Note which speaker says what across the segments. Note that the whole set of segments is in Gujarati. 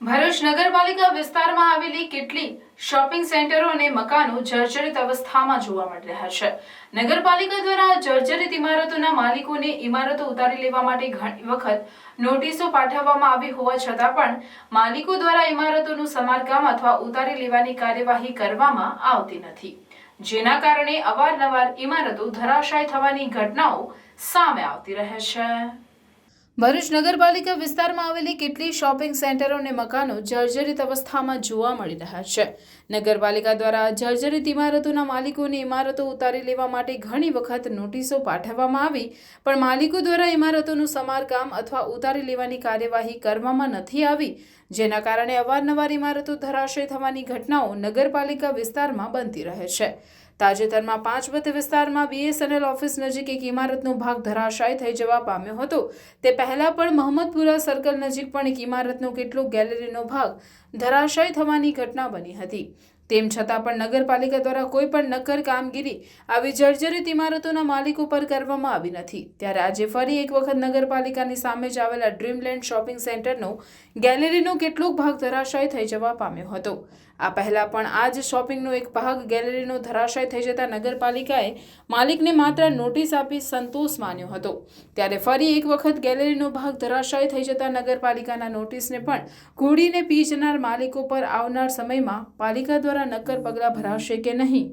Speaker 1: ભરૂચ નગરપાલિકા વિસ્તારમાં આવેલી કેટલીક શોપિંગ સેન્ટરો અને મકાનો જર્જરિત અવસ્થામાં જોવા મળી રહ્યા છે। નગરપાલિકા દ્વારા જર્જરિત ઇમારતોના માલિકોને ઇમારતો ઉતારી લેવા માટે ઘણી વખત નોટિસો પાઠવવામાં આવી હોવા છતાં પણ માલિકો દ્વારા ઇમારતોનું સમારકામ અથવા ઉતારી લેવાની કાર્યવાહી કરવામાં આવતી નથી, જેના કારણે અવારનવાર ઇમારતો ધરાશાયી થવાની ઘટનાઓ સામે આવતી રહે છે। ભરૂચ નગરપાલિકા વિસ્તારમાં આવેલી કેટલીક શોપિંગ સેન્ટરો અને મકાનો જર્જરિત અવસ્થામાં જોવા મળી રહ્યા છે। નગરપાલિકા દ્વારા જર્જરિત ઇમારતોના માલિકોને ઇમારતો ઉતારી લેવા માટે ઘણી વખત નોટિસો પાઠવવામાં આવી પણ માલિકો દ્વારા ઇમારતોનું સમારકામ અથવા ઉતારી લેવાની કાર્યવાહી કરવામાં નથી આવી, જેના કારણે અવારનવાર ઇમારતો ધરાશયી થવાની ઘટનાઓ નગરપાલિકા વિસ્તારમાં બનતી રહે છે। તાજેતરમાં પાંચબત્ત વિસ્તારમાં BSNL ઓફિસ નજીક એક ઇમારતનો ભાગ ધરાશાયી થઈ જવા પામ્યો હતો। તે પહેલા પણ મહમ્મદપુરા સર્કલ નજીક પણ એક ઇમારતનો કેટલોક ગેલેરીનો ભાગ ધરાશાયી થવાની ઘટના બની હતી। તેમ છતાં પણ નગરપાલિકા દ્વારા કોઈ પણ નક્કર કામગીરી આવી જર્જરિત ઇમારતોના માલિકો પર કરવામાં આવી નથી। ત્યારે આજે ફરી એક વખત નગરપાલિકાની સામે જ આવેલા ડ્રીમલેન્ડ શોપિંગ સેન્ટરનો ગેલેરીનો કેટલોક ભાગ ધરાશાયી થઈ જવા પામ્યો હતો। આ પહેલા પણ આ જ શોપિંગનો એક ભાગ ગેલેરીનો ધરાશાયી થઈ જતા નગરપાલિકાએ માલિકને માત્ર નોટિસ આપી સંતોષ માન્યો હતો। ત્યારે ફરી એક વખત ગેલેરીનો ભાગ ધરાશાયી થઈ જતા નગરપાલિકાના નોટિસને પણ ઘોડીને પી જનાર માલિકો પર આવનાર સમયમાં પાલિકા દ્વારા નક્કર પગલાં ભરાશે કે નહીં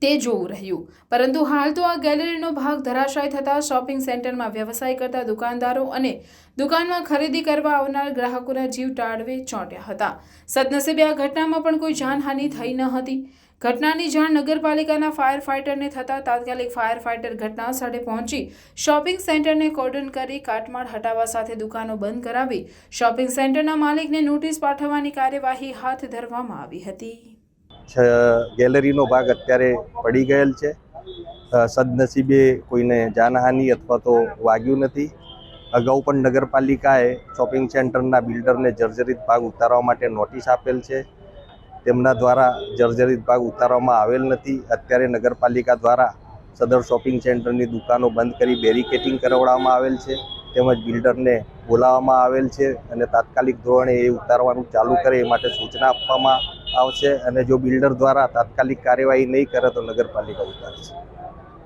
Speaker 1: તે જોવું રહ્યું। પરંતુ હાલ તો આ ગેલેરીનો ભાગ ધરાશાયી થતા શોપિંગ સેન્ટરમાં વ્યવસાય કરતા દુકાનદારો અને દુકાનમાં ખરીદી કરવા આવનાર ગ્રાહકોના જીવ તાળવે ચોંટ્યા હતા। સદનસીબે આ ઘટનામાં પણ કોઈ જાનહાનિ થઈ ન હતી। ઘટનાની જાણ નગરપાલિકાના ફાયર ફાઇટરને થતાં તાત્કાલિક ફાયર ફાઇટર ઘટના સ્થળે પહોંચી શોપિંગ સેન્ટરને કોર્ડન કરી કાટમાળ હટાવવા સાથે દુકાનો બંધ કરાવી શોપિંગ સેન્ટરના માલિકને નોટિસ પાઠવવાની કાર્યવાહી હાથ ધરવામાં આવી હતી।
Speaker 2: ગેલેરીનો ભાગ અત્યારે પડી ગયેલ છે। સદનસીબે કોઈને જાનહાનિ અથવા તો વાગ્યું નથી। અગાઉ પણ નગરપાલિકાએ શોપિંગ સેન્ટરના બિલ્ડરને જર્જરિત ભાગ ઉતારવા માટે નોટિસ આપેલ છે, તેમના દ્વારા જર્જરિત ભાગ ઉતારવામાં આવેલ નથી। અત્યારે નગરપાલિકા દ્વારા સદર શોપિંગ સેન્ટરની દુકાનો બંધ કરી બેરિકેટિંગ કરાવવામાં આવેલ છે, તેમજ બિલ્ડરને બોલાવવામાં આવેલ છે અને તાત્કાલિક ધોરણે એ ઉતારવાનું ચાલુ કરે એ માટે સૂચના આપવામાં આવશે અને જો બિલ્ડર દ્વારા તાત્કાલિક કાર્યવાહી નહીં કરે તો નગરપાલિકા ઉતારશે।